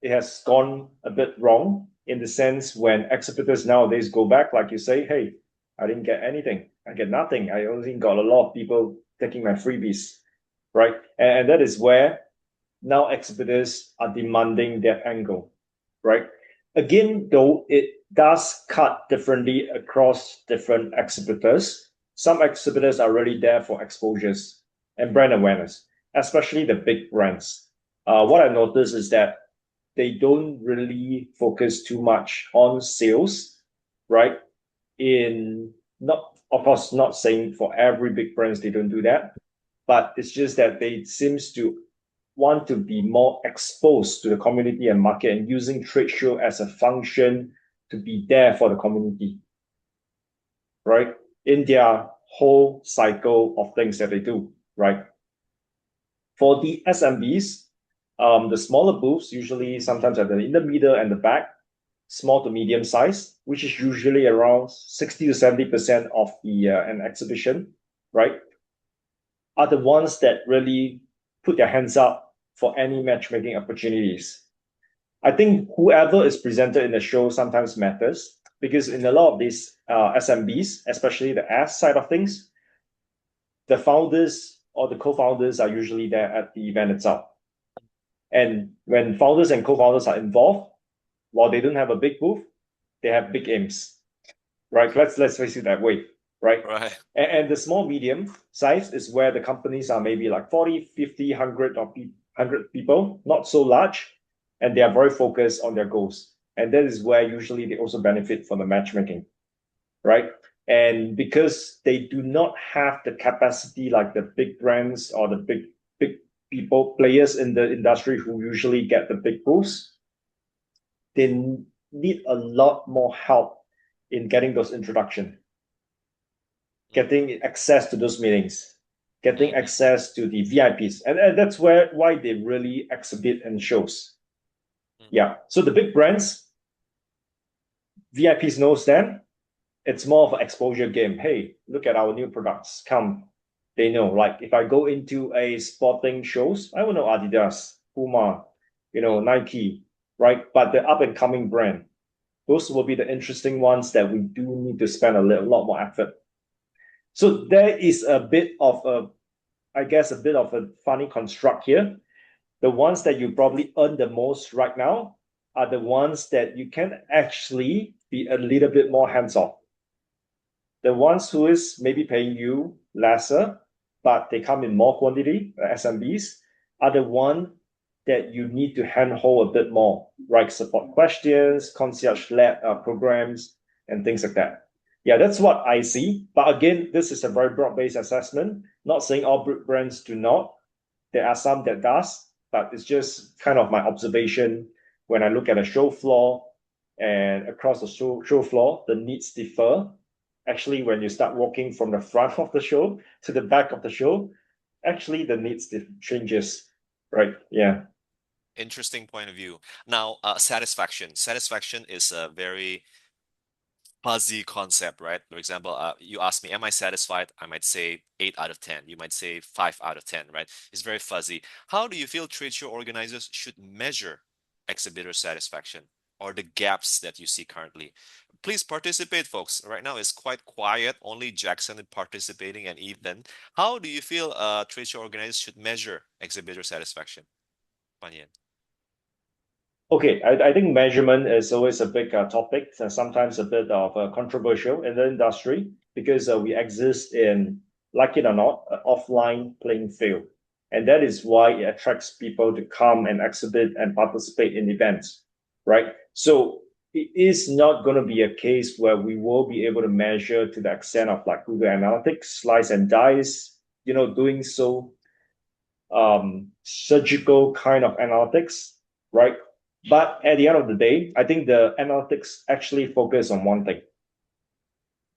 it has gone a bit wrong in the sense when exhibitors nowadays go back, like you say, hey, I didn't get anything. I get nothing. I only got a lot of people taking my freebies, right? And that is where now exhibitors are demanding that angle, right? Again, though, it does cut differently across different exhibitors. some exhibitors are really there for exposures and brand awareness, especially the big brands. What I noticed is that they don't really focus too much on sales, right? In not, of course, not saying for every big brands they don't do that, but it's just that they seems to want to be more exposed to the community and market and using trade show as a function to be there for the community, right? In their whole cycle of things that they do, right? For the SMBs, the smaller booths usually sometimes are in the middle and the back, small to medium size, which is usually around 60 to 70% of the an exhibition, right? Are the ones that really put their hands up for any matchmaking opportunities. I think whoever is presented in the show sometimes matters because in a lot of these SMBs, especially the S side of things, the founders or the co-founders are usually there at the event itself. And when founders and co-founders are involved, while they don't have a big booth, they have big aims, right? Let's face it that way, right? Right. And the small medium size is where the companies are maybe like 40, 50, 100 or 100 people, not so large, and they are very focused on their goals. And that is where usually they also benefit from the matchmaking, right? And because they do not have the capacity like the big brands or the big people players in the industry who usually get the big boosts, they need a lot more help in getting those introduction, getting access to those meetings, getting access to the VIPs. And that's why they really exhibit and shows. Yeah. So the big brands, VIPs knows them. It's more of an exposure game. Hey, look at our new products. Come. They know. Like if I go into a sporting shows, I will know Adidas, Puma, Nike, right? But the up and coming brand, those will be the interesting ones that we do need to spend a lot more effort. So there is a bit of a bit of a funny construct here. The ones that you probably earn the most right now are the ones that you can actually be a little bit more hands-off. The ones who is maybe paying you lesser, but they come in more quantity, SMBs, are the one that you need to handhold a bit more, right? Support questions, concierge-led programs, and things like that. Yeah, that's what I see. But again, this is a very broad-based assessment. Not saying all brands do not. There are some that does, but it's just kind of my observation when I look at a show floor and across the show floor, the needs differ. Actually, when you start walking from the front of the show to the back of the show, actually the needs changes, right? Yeah. Interesting point of view. Now, satisfaction. Satisfaction is a very fuzzy concept, right? For example, you ask me, am I satisfied? I might say 8 out of 10. You might say 5 out of 10, right? It's very fuzzy. How do you feel trade show organizers should measure exhibitor satisfaction or the gaps that you see currently? Please participate, folks. Right now it's quite quiet. Only Jackson is participating and Ethan. How do you feel trade show organizers should measure exhibitor satisfaction? Kuan Yan. Okay, I think measurement is always a big topic and sometimes a bit of controversial in the industry because we exist in, like it or not, an offline playing field. And that is why it attracts people to come and exhibit and participate in events, right? So it is not going to be a case where we will be able to measure to the extent of like Google Analytics, slice and dice, doing so surgical kind of analytics, right? But at the end of the day, I think the analytics actually focus on one thing.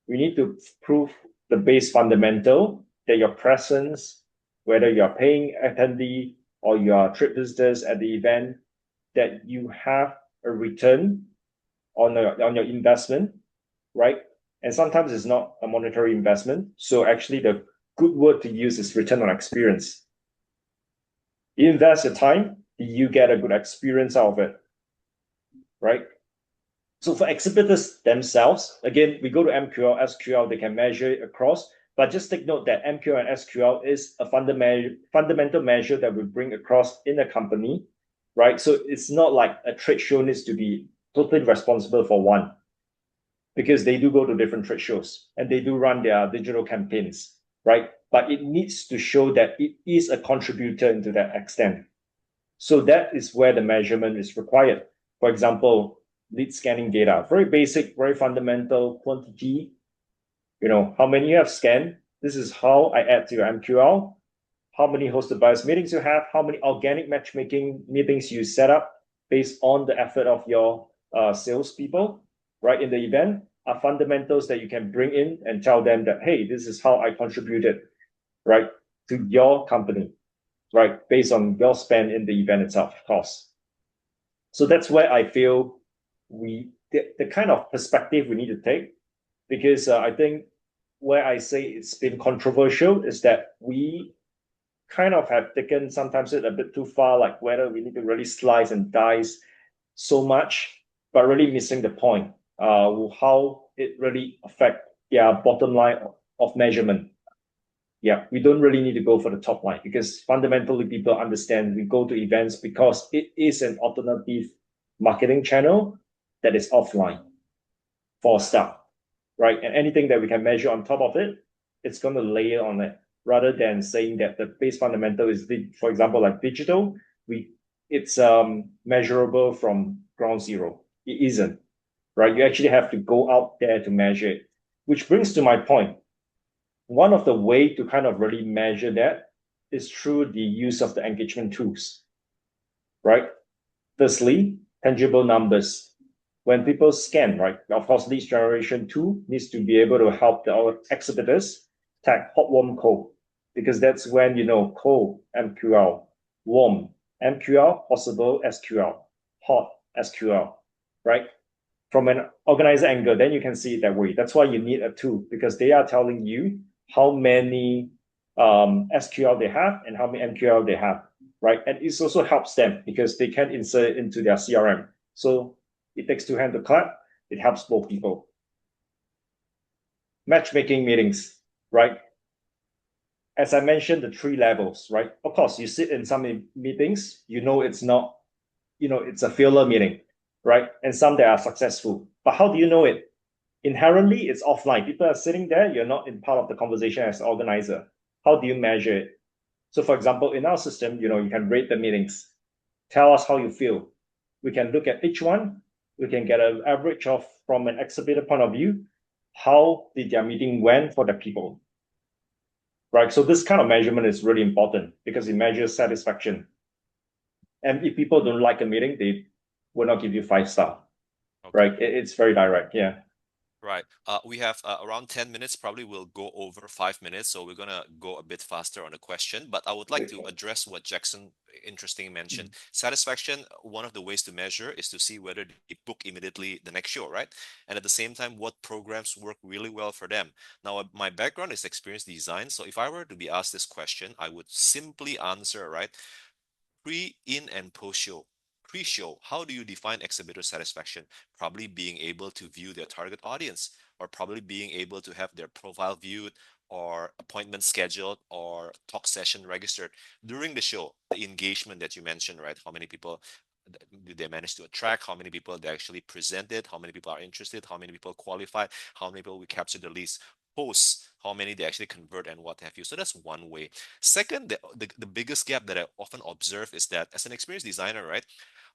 We need to prove the base fundamental that your presence, whether you're paying attendee or you are trip visitors at the event, that you have a return on your investment, right? And sometimes it's not a monetary investment. So actually the good word to use is return on experience. You invest your time, you get a good experience out of it, right? So for exhibitors themselves, again, we go to MQL, SQL, they can measure it across, but just take note that MQL and SQL is a fundamental measure that we bring across in a company, right? So it's not like a trade show needs to be totally responsible for one. because they do go to different trade shows and they do run their digital campaigns, right? But it needs to show that it is a contributor into that extent. So that is where the measurement is required. For example, lead scanning data, very basic, very fundamental quantity. How many you have scanned. This is how I add to your MQL. How many hosted bias meetings you have, how many organic matchmaking meetings you set up based on the effort of your salespeople, right, in the event, are fundamentals that you can bring in and tell them that, hey, this is how I contributed, right, to your company, right, based on your spend in the event itself, of course. So that's where I feel the kind of perspective we need to take, because I think where I say it's been controversial is that we kind of have taken sometimes it a bit too far, like whether we need to really slice and dice so much, but really missing the point, how it really affect their bottom line of measurement. Yeah, we don't really need to go for the top line because fundamentally people understand we go to events because it is an alternative marketing channel that is offline for staff, right? And anything that we can measure on top of it, it's going to layer on it rather than saying that the base fundamental is, for example, like digital, it's measurable from ground zero. It isn't, right? You actually have to go out there to measure it, which brings to my point. One of the way to kind of really measure that is through the use of the engagement tools, right? Firstly, tangible numbers. When people scan, right? Of course, lead generation tool needs to be able to help our exhibitors tag hot, warm, cold, because that's when cold MQL, warm MQL, possible SQL, hot SQL, right? From an organizer angle, then you can see it that way. That's why you need a tool, because they are telling you how many SQL they have and how many MQL they have, right? And it also helps them because they can insert it into their CRM. So it takes two hands to clap. It helps both people. Matchmaking meetings, right? As I mentioned, the three levels, right? Of course, you sit in some meetings, it's not, it's a failure meeting, right? And some that are successful. But how do you know it? Inherently, it's offline. People are sitting there. You're not in part of the conversation as an organizer. How do you measure it? So, for example, in our system, you can rate the meetings. Tell us how you feel. We can look at each one. We can get an average of, from an exhibitor point of view, how did their meeting went for the people, right? So this kind of measurement is really important because it measures satisfaction. And if people don't like a meeting, they will not give you 5-star, right? It's very direct, yeah. Right. We have around 10 minutes, probably we'll go over 5 minutes. So we're going to go a bit faster on the question, but I would like to address what Jackson interesting mentioned. Satisfaction, one of the ways to measure is to see whether they book immediately the next show, right? And at the same time, what programs work really well for them. Now, my background is experience design. So if I were to be asked this question, I would simply answer, right? Pre, in, and post show. Pre-show, how do you define exhibitor satisfaction? Probably being able to view their target audience, or probably being able to have their profile viewed, or appointment scheduled, or talk session registered. During the show, the engagement that you mentioned, right? How many people do they manage to attract? How many people they actually presented? How many people are interested? How many people qualify? How many people we capture the least? Posts, how many they actually convert and what have you. So that's one way. Second, the biggest gap that I often observe is that as an experienced designer, right,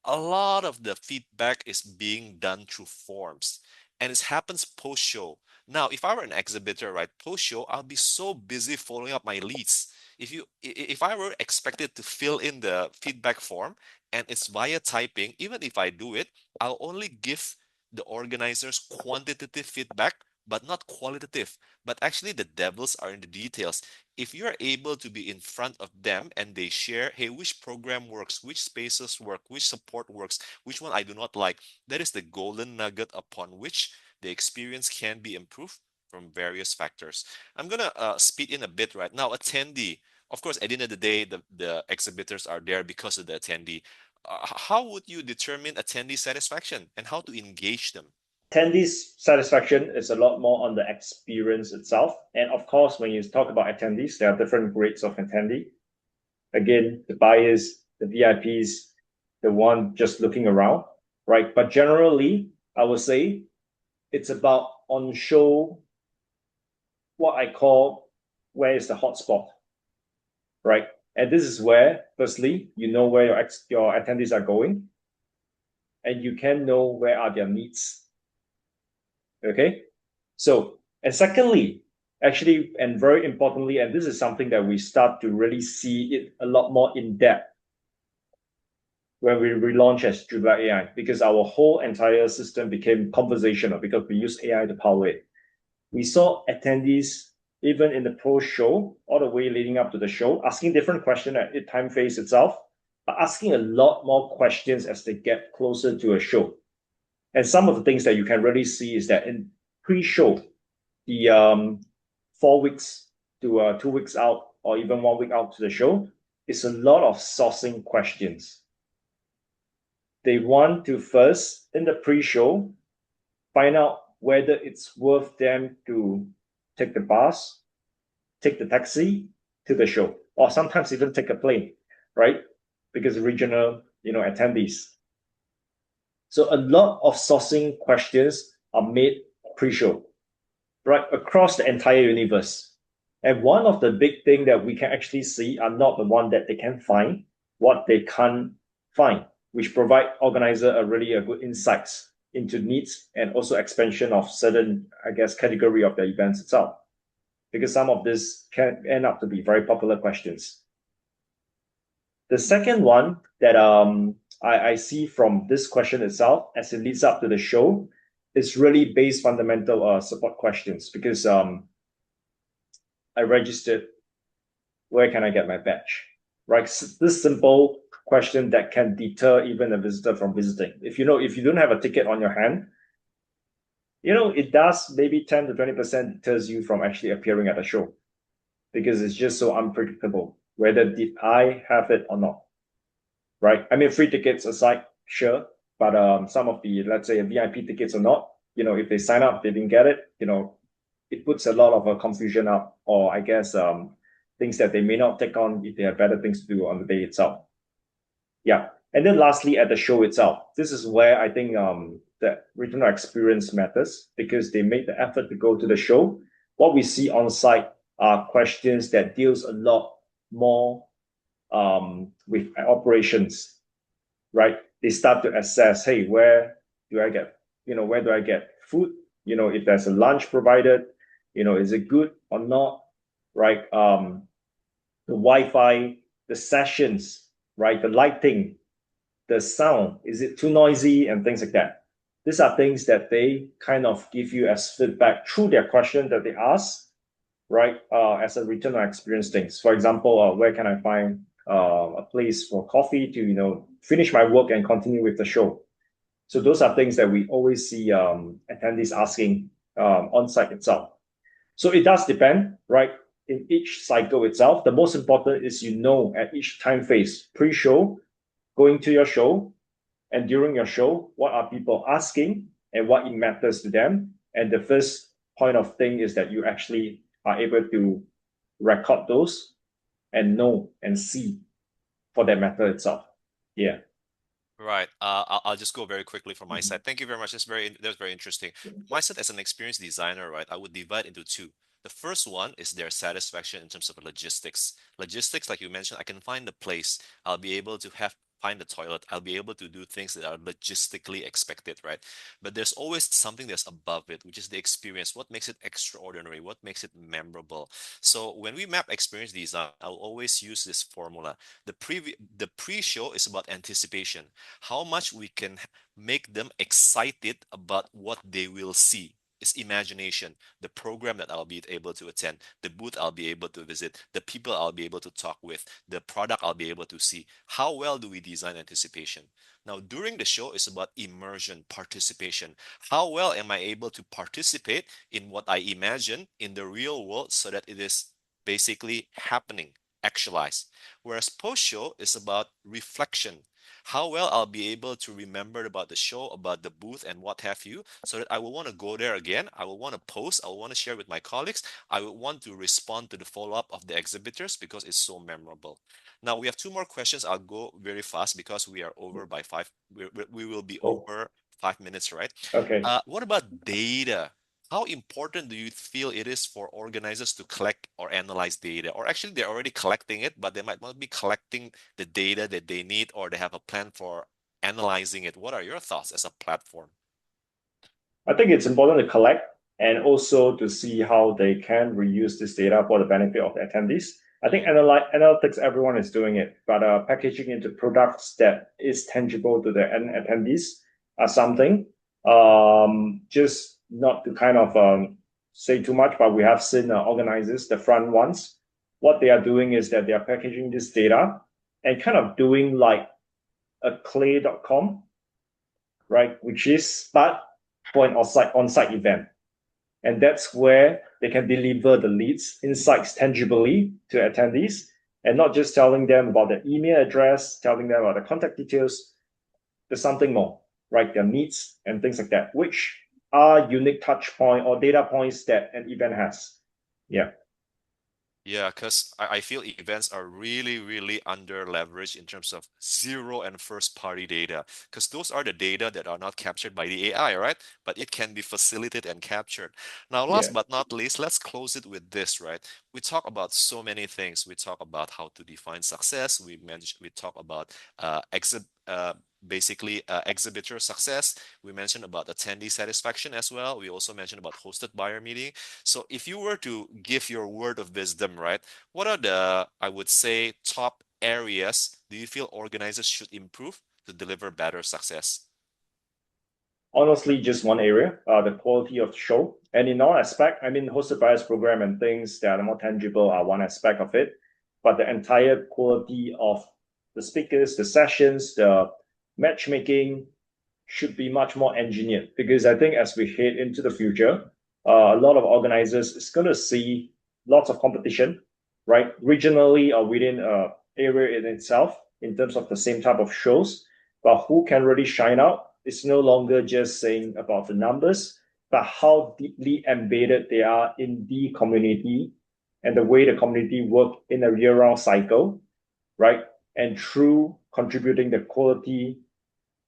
a lot of the feedback is being done through forms and it happens post show. Now, if I were an exhibitor, right, post show, I'll be so busy following up my leads. If I were expected to fill in the feedback form and it's via typing, even if I do it, I'll only give the organizers quantitative feedback, but not qualitative. But actually, the devils are in the details. If you're able to be in front of them and they share, hey, which program works, which spaces work, which support works, which one I do not like, that is the golden nugget upon which the experience can be improved from various factors. I'm gonna speed in a bit right now. Attendee, of course, at the end of the day, the exhibitors are there because of the attendee. How would you determine attendee satisfaction and how to engage them? Attendees satisfaction is a lot more on the experience itself. And of course, when you talk about attendees, there are different grades of attendee. Again, the buyers, the VIPs, the one just looking around, right? But generally, I would say it's about on show what I call where is the hotspot, right? And this is where, firstly, you know where your attendees are going, and you can know where are their needs. Okay, so and secondly, actually, and very importantly, and this is something that we start to really see it a lot more in depth when we relaunch as Jublia AI, because our whole entire system became conversational because we use AI to power it. We saw attendees even in the post-show, all the way leading up to the show, asking different questions at the time phase itself, but asking a lot more questions as they get closer to a show. And some of the things that you can really see is that in pre-show, the 4 weeks to 2 weeks out, or even 1 week out to the show, is a lot of sourcing questions. They want to first, in the pre-show, find out whether it's worth them to take the bus, take the taxi to the show, or sometimes even take a plane, right? Because regional, attendees. So a lot of sourcing questions are made pre-show, right, across the entire universe. And one of the big things that we can actually see are not the one that they can find, what they can't find, which provide organizer a good insights into needs and also expansion of certain, I guess, category of the events itself. Because some of this can end up to be very popular questions. The second one that I see from this question itself as it leads up to the show is really base fundamental support questions because I registered, where can I get my badge? Right? This simple question that can deter even a visitor from visiting. If you don't have a ticket on your hand, it does maybe 10 to 20% deters you from actually appearing at the show because it's just so unpredictable whether did I have it or not. Right? I mean, free tickets aside, sure, but some of the, let's say, VIP tickets or not, if they sign up, they didn't get it, it puts a lot of confusion up, or I guess things that they may not take on if they have better things to do on the day itself. Yeah. And then lastly, at the show itself, this is where I think that return experience matters because they make the effort to go to the show. What we see on site are questions that deals a lot more with operations, right? They start to assess, hey, where do I get food? If there's a lunch provided, is it good or not, right? The Wi-Fi, the sessions, right? The lighting, the sound, is it too noisy and things like that. These are things that they kind of give you as feedback through their question that they ask, right? As a return on experience things. For example, where can I find a place for coffee to finish my work and continue with the show. So those are things that we always see attendees asking on site itself. So it does depend, right? In each cycle itself, the most important is at each time phase, pre-show, going to your show, and during your show, what are people asking and what it matters to them. And the first point of thing is that you actually are able to record those and know and see for that matter itself. Yeah. Right. I'll just go very quickly from my side. Thank you very much. That's very interesting. My side as an experienced designer, right, I would divide into two. The first one is their satisfaction in terms of logistics. Logistics, like you mentioned, I can find the place. I'll be able to find the toilet. I'll be able to do things that are logistically expected, right? But there's always something that's above it, which is the experience. What makes it extraordinary? What makes it memorable? So when we map experience design, I'll always use this formula. The pre-show is about anticipation, how much we can make them excited about what they will see. It's imagination, the program that I'll be able to attend, the booth I'll be able to visit, the people I'll be able to talk with, the product I'll be able to see. How well do we design anticipation? Now, during the show, it's about immersion, participation. How well am I able to participate in what I imagine in the real world so that it is basically happening, actualized? Whereas post show is about reflection, how well I'll be able to remember about the show, about the booth, and what have you, so that I will want to go there again. I will want to post. I will want to share with my colleagues. I will want to respond to the follow-up of the exhibitors because it's so memorable. Now, we have two more questions. I'll go very fast because we are over by five. We will be Oh, over 5 minutes, right? Okay. What about data? How important do you feel it is for organizers to collect or analyze data? Or actually, they're already collecting it, but they might not be collecting the data that they need, or they have a plan for analyzing it. What are your thoughts as a platform? I think it's important to collect and also to see how they can reuse this data for the benefit of the attendees. I think Mm, analytics, everyone is doing it, but packaging into products that is tangible to the attendees are something. Just not to kind of say too much, but we have seen organizers, the front ones, what they are doing is that they are packaging this data and kind of doing like a clay.com, right? Which is but for an on-site event. And that's where they can deliver the leads, insights tangibly to attendees, and not just telling them about the email address, telling them about the contact details. There's something more, right? Their needs and things like that, which are unique touch point or data points that an event has. Yeah. yeah, because I feel events are really, really under leveraged in terms of zero and first party data, because those are the data that are not captured by the AI, right? But it can be facilitated and captured. Now, Yeah. last but not least, let's close it with this, right? We talk about so many things. We talk about how to define success. We talk about basically exhibitor success. We mentioned about attendee satisfaction as well. We also mentioned about hosted buyer meeting. So if you were to give your word of wisdom, right, what are the, I would say, top areas do you feel organizers should improve to deliver better success? Honestly, just one area, the quality of the show. And in all aspect, I mean, hosted bias program and things that are more tangible are one aspect of it, but the entire quality of the speakers, the sessions, the matchmaking should be much more engineered because I think as we head into the future, a lot of organizers is going to see lots of competition, right? Regionally or within a area in itself in terms of the same type of shows, but who can really shine out? It's no longer just saying about the numbers, but how deeply embedded they are in the community and the way the community work in a year-round cycle, right? And through contributing the quality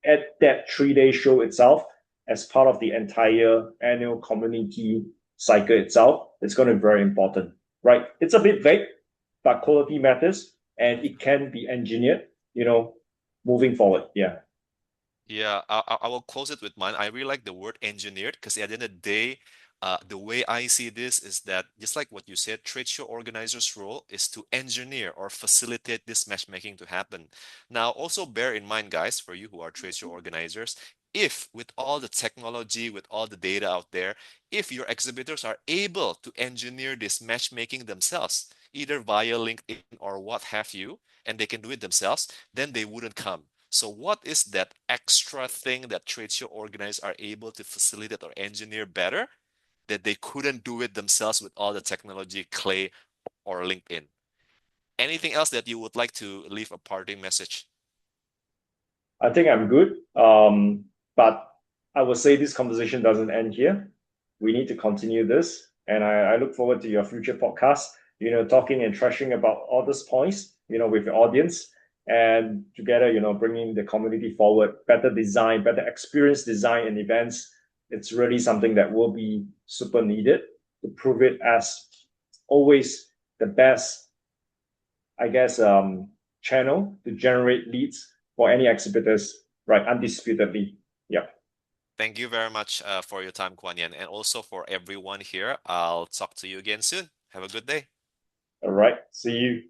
at that 3 day show itself as part of the entire annual community cycle itself, it's going to be very important, right? It's a bit vague, but quality matters and it can be engineered, moving forward. Yeah. Yeah, I will close it with mine. I really like the word engineered because at the end of the day, the way I see this is that just like what you said, trade show organizers' role is to engineer or facilitate this matchmaking to happen. Now, also bear in mind, guys, for you who are trade show organizers, if with all the technology, with all the data out there, if your exhibitors are able to engineer this matchmaking themselves, either via LinkedIn or what have you, and they can do it themselves, then they wouldn't come. So what is that extra thing that trade show organizers are able to facilitate or engineer better that they couldn't do it themselves with all the technology, Clay or LinkedIn? Anything else that you would like to leave a parting message? I think I'm good. But I would say this conversation doesn't end here. We need to continue this. And I look forward to your future podcast, talking and trashing about all these points, with the audience and together, bringing the community forward, better design, better experience design and events. It's really something that will be super needed to prove it as always the best, I guess, channel to generate leads for any exhibitors, right? Undisputedly. Yeah. Thank you very much for your time, Kuan Yan, and also for everyone here. I'll talk to you again soon. Have a good day. All right. See you.